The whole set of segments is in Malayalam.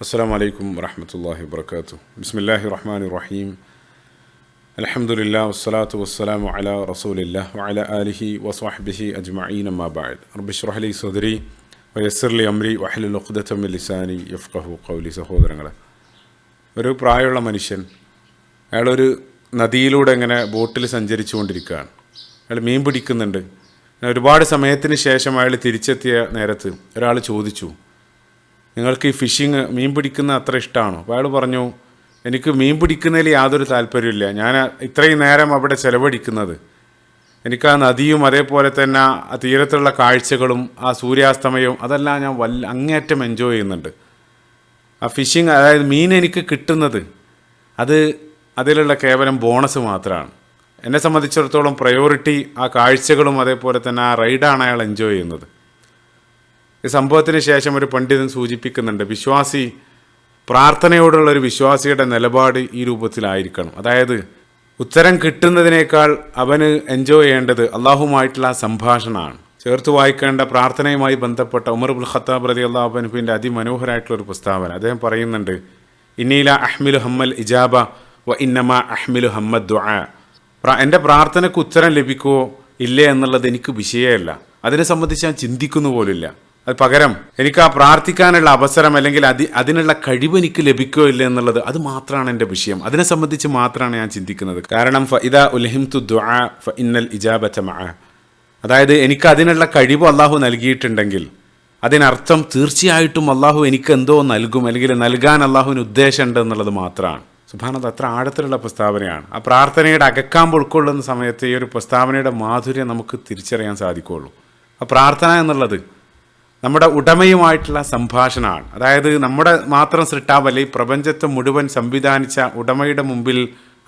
അസ്സലാമു അലൈക്കും വറഹ്മത്തുള്ളാഹി വബറകാതുഹു. ബിസ്മില്ലാഹിർ റഹ്മാനിർ റഹീം. അൽഹംദുലില്ലാഹി വസ്സലാത്തു വസ്സലാമു അലാ റസൂലില്ലാഹി വഅലാ ആലിഹി വസ്വഹ്ബിഹി അജ്മഈൻ. അമ്മാ ബഅദ്. റബ്ബി ഇശ്റഹ് ലി സദ്രി വയസ്സിർ ലി അംരി വഹ്ലുൽ ഉഖ്ദത മിൻ ലിസാനി യഫ്ഖഹു ഖൗലി. സഹോദരങ്ങളെ, ഒരു പ്രായമുള്ള മനുഷ്യൻ, അയാളൊരു നദിയിലൂടെ ഇങ്ങനെ ബോട്ടിൽ സഞ്ചരിച്ചു കൊണ്ടിരിക്കുകയാണ്. അയാൾ മീൻ പിടിക്കുന്നുണ്ട്. ഒരുപാട് സമയത്തിന് ശേഷം അയാൾ തിരിച്ചെത്തിയ നേരത്ത് ഒരാൾ ചോദിച്ചു, നിങ്ങൾക്ക് ഈ ഫിഷിങ്, മീൻ പിടിക്കുന്ന അത്ര ഇഷ്ടമാണോ? അപ്പോൾ അയാൾ പറഞ്ഞു, എനിക്ക് മീൻ പിടിക്കുന്നതിൽ യാതൊരു താല്പര്യമില്ല. ഞാൻ ഇത്രയും നേരം അവിടെ ചിലവഴിക്കുന്നത് എനിക്ക് ആ നദിയും അതേപോലെ തന്നെ ആ തീരത്തുള്ള കാഴ്ചകളും ആ സൂര്യാസ്തമയവും അതെല്ലാം ഞാൻ അങ്ങേയറ്റം എൻജോയ് ചെയ്യുന്നുണ്ട്. ആ ഫിഷിങ്, അതായത് മീൻ എനിക്ക് കിട്ടുന്നത് അതിലുള്ള കേവലം ബോണസ് മാത്രമാണ്. എന്നെ സംബന്ധിച്ചിടത്തോളം പ്രയോറിറ്റി ആ കാഴ്ചകളും അതേപോലെ തന്നെ ആ റൈഡാണ് അയാൾ എൻജോയ് ചെയ്യുന്നത്. ഈ സംഭവത്തിന് ശേഷം ഒരു പണ്ഡിതൻ സൂചിപ്പിക്കുന്നുണ്ട്, വിശ്വാസി, പ്രാർത്ഥനയോടുള്ള ഒരു വിശ്വാസിയുടെ നിലപാട് ഈ രൂപത്തിലായിരിക്കണം. അതായത് ഉത്തരം കിട്ടുന്നതിനേക്കാൾ അവന് എൻജോയ് ചെയ്യേണ്ടത് അള്ളാഹുമായിട്ടുള്ള സംഭാഷണമാണ്. ചേർത്ത് വായിക്കേണ്ട പ്രാർത്ഥനയുമായി ബന്ധപ്പെട്ട ഉമർ ഇബ്നുൽ ഖത്താബ് റളിയല്ലാഹു അൻഹുവിൻ്റെ അതിമനോഹരമായിട്ടുള്ളൊരു പ്രസ്താവന. അദ്ദേഹം പറയുന്നുണ്ട്, ഇന്നീല അഹ്മിലു ഹമ്മൽ ഇജാബ വ ഇന്നമ അഹ്മിലു ഹമ്മദ് ദുആ. എൻ്റെ പ്രാർത്ഥനയ്ക്ക് ഉത്തരം ലഭിക്കുമോ ഇല്ലേ എന്നുള്ളത് എനിക്ക് വിഷയമല്ല. അതിനെ സംബന്ധിച്ച് ഞാൻ ചിന്തിക്കുന്നു പോലില്ല. അത് പകരം എനിക്ക് ആ പ്രാർത്ഥിക്കാനുള്ള അവസരം അല്ലെങ്കിൽ അതിനുള്ള കഴിവ് എനിക്ക് ലഭിക്കോ ഇല്ല എന്നുള്ളത്, അത് മാത്രമാണ് എൻ്റെ വിഷയം. അതിനെ സംബന്ധിച്ച് മാത്രമാണ് ഞാൻ ചിന്തിക്കുന്നത്. കാരണം ഫഇദാ ഉൽഹിംതു ദുആ ഫഇന്നൽ ഇജാബത മഅ. അതായത് എനിക്ക് അതിനുള്ള കഴിവ് അള്ളാഹു നൽകിയിട്ടുണ്ടെങ്കിൽ അതിനർത്ഥം തീർച്ചയായിട്ടും അള്ളാഹു എനിക്ക് എന്തോ നൽകും, അല്ലെങ്കിൽ നൽകാൻ അള്ളാഹുവിന് ഉദ്ദേശമുണ്ട് എന്നുള്ളത് മാത്രമാണ്. സുബ്ഹാനല്ലാഹ്, അത്ര ആഴത്തിലുള്ള പ്രസ്താവനയാണ്. ആ പ്രാർത്ഥനയുടെ അകക്കാമ്പ് ഉൾക്കൊള്ളുന്ന സമയത്ത് ഈ ഒരു പ്രസ്താവനയുടെ മാധുര്യം നമുക്ക് തിരിച്ചറിയാൻ സാധിക്കുകയുള്ളൂ. ആ പ്രാർത്ഥന എന്നുള്ളത് നമ്മുടെ ഉടമയുമായിട്ടുള്ള സംഭാഷണമാണ്. അതായത് നമ്മുടെ മാത്രം സൃഷ്ടാവല്ല, ഈ പ്രപഞ്ചത്തെ മുഴുവൻ സംവിധാനിച്ച ഉടമയുടെ മുമ്പിൽ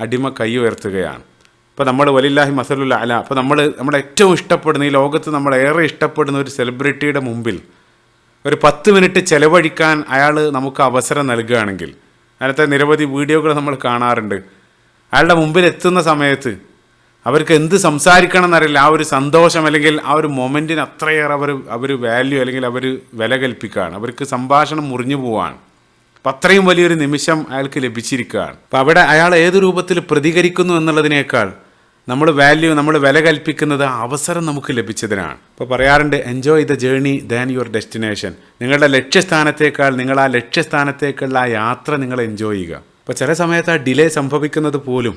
അടിമ കൈ ഉയർത്തുകയാണ്. ഇപ്പോൾ നമ്മൾ വലില്ലാഹി മസലുൽ അല, അപ്പോൾ നമ്മൾ ഏറ്റവും ഇഷ്ടപ്പെടുന്ന, ഈ ലോകത്ത് നമ്മളേറെ ഇഷ്ടപ്പെടുന്ന ഒരു സെലിബ്രിറ്റിയുടെ മുമ്പിൽ ഒരു 10 മിനിറ്റ് ചെലവഴിക്കാൻ അയാൾ നമുക്ക് അവസരം നൽകുകയാണെങ്കിൽ, അതിനകത്തെ നിരവധി വീഡിയോകൾ നമ്മൾ കാണാറുണ്ട്, അയാളുടെ മുമ്പിൽ എത്തുന്ന സമയത്ത് അവർക്ക് എന്ത് സംസാരിക്കണം എന്നറിയില്ല. ആ ഒരു സന്തോഷം അല്ലെങ്കിൽ ആ ഒരു മൊമെൻറ്റിന് അത്രയേറെ അവർ വാല്യൂ അല്ലെങ്കിൽ അവർ വില കൽപ്പിക്കുകയാണ്. അവർക്ക് സംഭാഷണം മുറിഞ്ഞു പോവാണ്. അപ്പം അത്രയും വലിയൊരു നിമിഷം അയാൾക്ക് ലഭിച്ചിരിക്കുകയാണ്. അപ്പം അവിടെ അയാൾ ഏത് രൂപത്തിൽ പ്രതികരിക്കുന്നു എന്നുള്ളതിനേക്കാൾ നമ്മൾ വില കൽപ്പിക്കുന്നത് ആ അവസരം നമുക്ക് ലഭിച്ചതിനാണ്. ഇപ്പോൾ പറയാറുണ്ട്, enjoy the journey than your destination. നിങ്ങളുടെ ലക്ഷ്യസ്ഥാനത്തേക്കാൾ നിങ്ങൾ ആ ലക്ഷ്യസ്ഥാനത്തേക്കുള്ള ആ യാത്ര നിങ്ങൾ എൻജോയ് ചെയ്യുക. അപ്പോൾ ചില സമയത്ത് ആ ഡിലേ സംഭവിക്കുന്നത് പോലും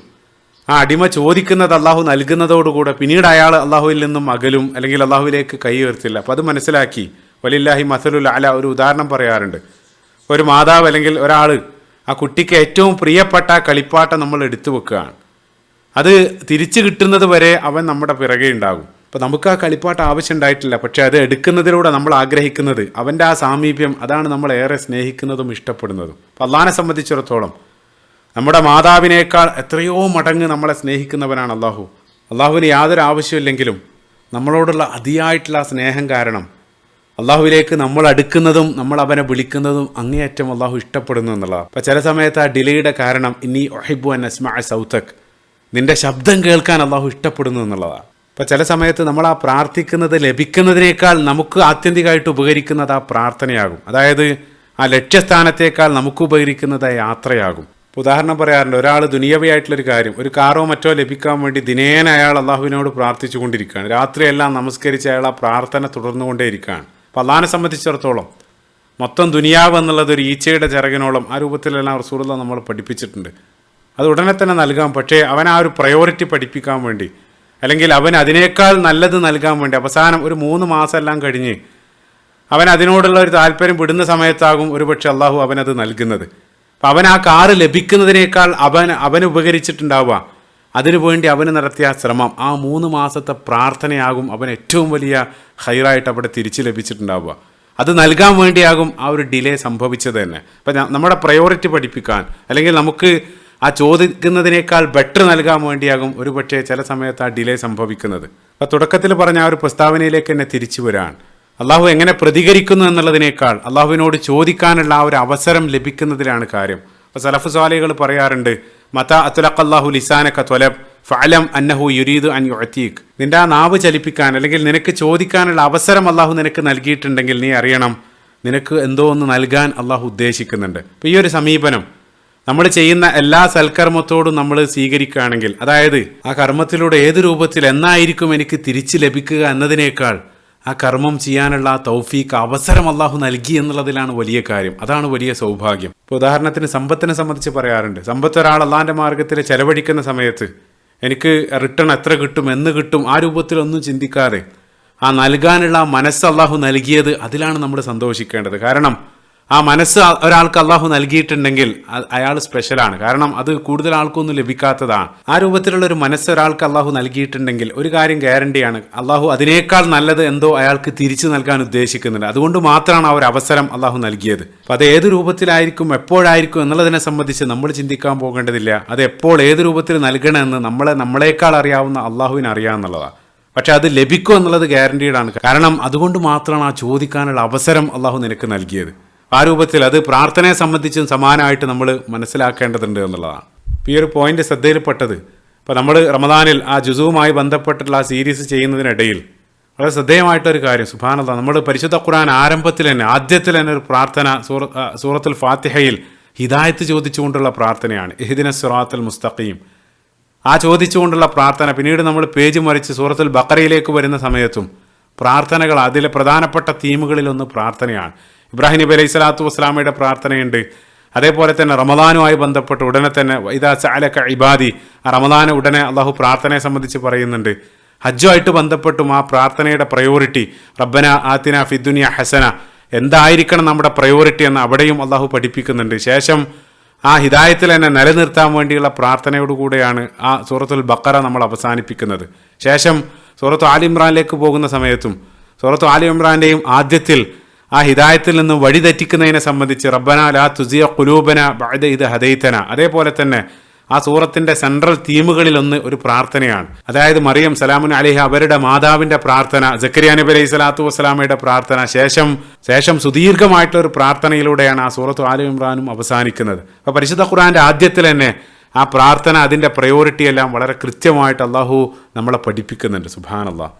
ആ അടിമ ചോദിക്കുന്നത് അള്ളാഹു നൽകുന്നതോടുകൂടെ പിന്നീട് അയാൾ അള്ളാഹുവിൽ നിന്നും അകലും, അല്ലെങ്കിൽ അള്ളാഹുവിലേക്ക് കൈ ഉയർത്തില്ല. അപ്പോൾ അത് മനസ്സിലാക്കി വലില്ലാഹി മസലുൽ അല ഒരു ഉദാഹരണം പറയാറുണ്ട്. ഒരു മാതാവ് അല്ലെങ്കിൽ ഒരാൾ ആ കുട്ടിക്ക് ഏറ്റവും പ്രിയപ്പെട്ട കളിപ്പാട്ടം നമ്മൾ എടുത്തു വെക്കുകയാണ്. അത് തിരിച്ചു കിട്ടുന്നത് വരെ അവൻ നമ്മുടെ പിറകെ ഉണ്ടാകും. അപ്പോൾ നമുക്ക് ആ കളിപ്പാട്ടം ആവശ്യം ഉണ്ടായിട്ടില്ല, പക്ഷേ അത് എടുക്കുന്നതിലൂടെ നമ്മൾ ആഗ്രഹിക്കുന്നത് അവൻ്റെ ആ സാമീപ്യം, അതാണ് നമ്മൾ ഏറെ സ്നേഹിക്കുന്നതും ഇഷ്ടപ്പെടുന്നതും. അപ്പോൾ അള്ളാഹിനെ സംബന്ധിച്ചിടത്തോളം നമ്മുടെ മാതാവിനേക്കാൾ എത്രയോ മടങ്ങ് നമ്മളെ സ്നേഹിക്കുന്നവനാണ് അള്ളാഹു. അള്ളാഹുവിന് യാതൊരു ആവശ്യമില്ലെങ്കിലും നമ്മളോടുള്ള അതിയായിട്ടുള്ള സ്നേഹം കാരണം അള്ളാഹുവിലേക്ക് നമ്മൾ അടുക്കുന്നതും നമ്മൾ അവനെ വിളിക്കുന്നതും അങ്ങേയറ്റം അള്ളാഹു ഇഷ്ടപ്പെടുന്നു എന്നുള്ളതാണ്. അപ്പോൾ ചില സമയത്ത് ആ ഡിലേയുടെ കാരണം ഇന്നി ഉഹിബ്ബു അൻ അസ്മഅ സൗതക്, നിന്റെ ശബ്ദം കേൾക്കാൻ അള്ളാഹു ഇഷ്ടപ്പെടുന്നു എന്നുള്ളതാണ്. അപ്പോൾ ചില സമയത്ത് നമ്മൾ ആ പ്രാർത്ഥിക്കുന്നത് ലഭിക്കുന്നതിനേക്കാൾ നമുക്ക് ആത്യന്തികമായിട്ട് ഉപകരിക്കുന്നത് ആ പ്രാർത്ഥനയാകും. അതായത് ആ ലക്ഷ്യസ്ഥാനത്തേക്കാൾ നമുക്ക് ഉപകരിക്കുന്നത് ആ യാത്രയാകും. ഉദാഹരണം പറയാറുണ്ട്, ഒരാൾ ദുനിയവിയായിട്ടുള്ളൊരു കാര്യം, ഒരു കാറോ മറ്റോ ലഭിക്കാൻ വേണ്ടി ദിനേന അയാൾ അള്ളാഹുവിനോട് പ്രാർത്ഥിച്ചു കൊണ്ടിരിക്കുകയാണ്. രാത്രിയെല്ലാം നമസ്കരിച്ച് അയാൾ ആ പ്രാർത്ഥന തുടർന്നുകൊണ്ടേയിരിക്കുകയാണ്. അപ്പോൾ അള്ളാഹിനെ സംബന്ധിച്ചിടത്തോളം മൊത്തം ദുനിയാവ് എന്നുള്ളത് ഒരു ഈച്ചയുടെ ചിറകിനോളം ആ രൂപത്തിലെല്ലാം റസൂലുള്ളാഹി നമ്മൾ പഠിപ്പിച്ചിട്ടുണ്ട്. അത് ഉടനെ തന്നെ നൽകാം, പക്ഷേ അവൻ ആ ഒരു പ്രയോറിറ്റി പഠിപ്പിക്കാൻ വേണ്ടി, അല്ലെങ്കിൽ അവൻ അതിനേക്കാൾ നല്ലത് നൽകാൻ വേണ്ടി അവസാനം ഒരു 3 മാസമെല്ലാം കഴിഞ്ഞ് അവൻ അതിനോടുള്ള ഒരു താല്പര്യം വിടുന്ന സമയത്താകും ഒരുപക്ഷെ അള്ളാഹു അവനത് നൽകുന്നത്. അപ്പം അവൻ ആ കാറ് ലഭിക്കുന്നതിനേക്കാൾ അവന് ഉപകരിച്ചിട്ടുണ്ടാവുക അതിനുവേണ്ടി അവന് നടത്തിയ ശ്രമം, ആ 3 മാസത്തെ പ്രാർത്ഥനയാകും അവൻ ഏറ്റവും വലിയ ഹൈറായിട്ട് അവിടെ തിരിച്ചു ലഭിച്ചിട്ടുണ്ടാവുക. അത് നൽകാൻ വേണ്ടിയാകും ആ ഒരു ഡിലേ സംഭവിച്ചത് തന്നെ. അപ്പം നമ്മുടെ പ്രയോറിറ്റി പഠിപ്പിക്കാൻ, അല്ലെങ്കിൽ നമുക്ക് ആ ചോദിക്കുന്നതിനേക്കാൾ ബെറ്റർ നൽകാൻ വേണ്ടിയാകും ഒരുപക്ഷെ ചില സമയത്ത് ആ ഡിലേ സംഭവിക്കുന്നത്. അപ്പം തുടക്കത്തിൽ പറഞ്ഞ ആ ഒരു പ്രസ്താവനയിലേക്ക് തന്നെ തിരിച്ചു വരാൻ, അള്ളാഹു എങ്ങനെ പ്രതികരിക്കുന്നു എന്നുള്ളതിനേക്കാൾ അള്ളാഹുവിനോട് ചോദിക്കാനുള്ള ആ ഒരു അവസരം ലഭിക്കുന്നതിലാണ് കാര്യം. അപ്പോൾ സലഫ് സ്വാലിഹുകൾ പറയാറുണ്ട്, മതാ അത്ലഖല്ലാഹു ലിസാനക ത്വലബ് ഫഅലം അന്നഹു യുരീദു അൻ യുഅതീക്. നിന്റെ ആ നാവ് ചലിപ്പിക്കാൻ അല്ലെങ്കിൽ നിനക്ക് ചോദിക്കാനുള്ള അവസരം അള്ളാഹു നിനക്ക് നൽകിയിട്ടുണ്ടെങ്കിൽ നീ അറിയണം, നിനക്ക് എന്തോ ഒന്ന് നൽകാൻ അള്ളാഹു ഉദ്ദേശിക്കുന്നുണ്ട്. അപ്പോൾ ഈ ഒരു സമീപനം നമ്മൾ ചെയ്യുന്ന എല്ലാ സൽക്കർമ്മത്തോടും നമ്മൾ സ്വീകരിക്കുകയാണെങ്കിൽ, അതായത് ആ കർമ്മത്തിലൂടെ ഏത് രൂപത്തിൽ എന്നായിരിക്കും എനിക്ക് തിരിച്ച് ലഭിക്കുക എന്നതിനേക്കാൾ ആ കർമ്മം ചെയ്യാനുള്ള ആ തൗഫീക്ക് അവസരം അള്ളാഹു നൽകി എന്നുള്ളതിലാണ് വലിയ കാര്യം. അതാണ് വലിയ സൗഭാഗ്യം. ഇപ്പോൾ ഉദാഹരണത്തിന് സമ്പത്തിനെ സംബന്ധിച്ച് പറയാറുണ്ട്. സമ്പത്ത് ഒരാൾ അള്ളാഹിൻ്റെ മാർഗത്തിൽ ചെലവഴിക്കുന്ന സമയത്ത് എനിക്ക് റിട്ടേൺ എത്ര കിട്ടും, എന്ന് കിട്ടും, ആ രൂപത്തിലൊന്നും ചിന്തിക്കാതെ ആ നൽകാനുള്ള മനസ്സ് അള്ളാഹു നൽകിയത്, അതിലാണ് നമ്മൾ സന്തോഷിക്കേണ്ടത്. കാരണം ആ മനസ്സ് ഒരാൾക്ക് അള്ളാഹു നൽകിയിട്ടുണ്ടെങ്കിൽ അയാൾ സ്പെഷ്യലാണ്. കാരണം അത് കൂടുതൽ ആൾക്കൊന്നും ലഭിക്കാത്തതാണ്. ആ രൂപത്തിലുള്ള ഒരു മനസ്സ് ഒരാൾക്ക് അള്ളാഹു നൽകിയിട്ടുണ്ടെങ്കിൽ ഒരു കാര്യം ഗ്യാരണ്ടിയാണ്, അള്ളാഹു അതിനേക്കാൾ നല്ലത് എന്തോ അയാൾക്ക് തിരിച്ചു നൽകാൻ ഉദ്ദേശിക്കുന്നുണ്ട്. അതുകൊണ്ട് മാത്രമാണ് ആ ഒരു അവസരം അള്ളാഹു നൽകിയത്. അപ്പം അത് ഏത് രൂപത്തിലായിരിക്കും, എപ്പോഴായിരിക്കും എന്നുള്ളതിനെ സംബന്ധിച്ച് നമ്മൾ ചിന്തിക്കാൻ പോകേണ്ടതില്ല. അത് എപ്പോൾ ഏത് രൂപത്തിൽ നൽകണമെന്ന് നമ്മളെക്കാൾ അറിയാവുന്ന അള്ളാഹുവിന് അറിയാമെന്നുള്ളതാണ്. പക്ഷെ അത് ലഭിക്കും എന്നുള്ളത് ഗ്യാരണ്ടീഡാണ്. കാരണം അതുകൊണ്ട് മാത്രമാണ് ആ ചോദിക്കാനുള്ള അവസരം അള്ളാഹു നിനക്ക് നൽകിയത്. ആ രൂപത്തിൽ അത് പ്രാർത്ഥനയെ സംബന്ധിച്ചും സമാനമായിട്ട് നമ്മൾ മനസ്സിലാക്കേണ്ടതുണ്ട് എന്നുള്ളതാണ്. ഈ ഒരു പോയിന്റ് ശ്രദ്ധയിൽപ്പെട്ടത്, ഇപ്പോൾ നമ്മൾ റമദാനിൽ ആ ജുസുവുമായി ബന്ധപ്പെട്ടുള്ള ആ സീരീസ് ചെയ്യുന്നതിനിടയിൽ വളരെ ശ്രദ്ധേയമായിട്ടൊരു കാര്യം, സുബ്ഹാനല്ലാഹ്, നമ്മൾ പരിശുദ്ധ ഖുർആൻ ആദ്യത്തിൽ തന്നെ ഒരു പ്രാർത്ഥന സൂറത്തുൽ ഫാത്തിഹയിൽ ഹിദായത്ത് ചോദിച്ചുകൊണ്ടുള്ള പ്രാർത്ഥനയാണ്. ഇഹ്ദിനസ് സിറാത്തൽ മുസ്തഖീം. ആ ചോദിച്ചുകൊണ്ടുള്ള പ്രാർത്ഥന പിന്നീട് നമ്മൾ പേജ് മറിച്ച് സൂറത്തുൽ ബഖറയിലേക്ക് വരുന്ന സമയത്തും പ്രാർത്ഥനകൾ, അതിലെ പ്രധാനപ്പെട്ട തീമുകളിലൊന്ന് പ്രാർത്ഥനയാണ്. ഇബ്രാഹിം നബി അലൈഹി സ്വലാത്തു വസ്സലാമയുടെ പ്രാർത്ഥനയുണ്ട്. അതേപോലെ തന്നെ റമദാനുമായി ബന്ധപ്പെട്ട് ഉടനെ തന്നെ ഇദാ സഅലക ഇബാദി, ആ റമദാന് ഉടനെ അള്ളാഹു പ്രാർത്ഥനയെ സംബന്ധിച്ച് പറയുന്നുണ്ട്. ഹജ്ജുമായിട്ട് ബന്ധപ്പെട്ടും ആ പ്രാർത്ഥനയുടെ പ്രയോറിറ്റി, റബ്ബന ആതിന ഫിദ്ദുനിയ ഹസന, എന്തായിരിക്കണം നമ്മുടെ പ്രയോറിറ്റി എന്ന് അവിടെയും അള്ളാഹു പഠിപ്പിക്കുന്നുണ്ട്. ശേഷം ആ ഹിദായത്തിൽ തന്നെ നിലനിർത്താൻ വേണ്ടിയുള്ള പ്രാർത്ഥനയോടുകൂടെയാണ് ആ സൂറത്തുൽ ബഖറ നമ്മൾ അവസാനിപ്പിക്കുന്നത്. ശേഷം സൂറത്തു ആലി ഇമ്രാനിലേക്ക് പോകുന്ന സമയത്തും സൂറത്തു ആലി ഇമ്രാൻ്റെയും ആദ്യത്തിൽ ആ ഹിദായത്തിൽ നിന്ന് വഴിതെറ്റിക്കുന്നതിനെ സംബന്ധിച്ച് റബ്ബന ലാ തുസിയ ഖുലൂബന ബഅദ ഇദ് ഹദൈതന, അതേപോലെ തന്നെ ആ സൂറത്തിന്റെ സെൻട്രൽ തീമുകളിലൊന്ന് ഒരു പ്രാർത്ഥനയാണ്. അതായത് മറിയം സലാമുൻ അലൈഹ അവരുടെ മാതാവിന്റെ പ്രാർത്ഥന, സക്കരിയ നബി അലൈഹി സ്വലാത്തു വസ്സലാമയുടെ പ്രാർത്ഥന, ശേഷം സുദീർഘമായിട്ടുള്ള ഒരു പ്രാർത്ഥനയിലൂടെയാണ് ആ സൂറത്തു ആലി ഇമ്രാനും അവസാനിക്കുന്നത്. അപ്പോൾ പരിശുദ്ധ ഖുർആന്റെ ആദ്യത്തിൽ തന്നെ ആ പ്രാർത്ഥന, അതിന്റെ പ്രയോറിറ്റി എല്ലാം വളരെ കൃത്യമായിട്ട് അള്ളാഹു നമ്മളെ പഠിപ്പിക്കുന്നുണ്ട്. സുബ്ഹാനല്ലാഹ്.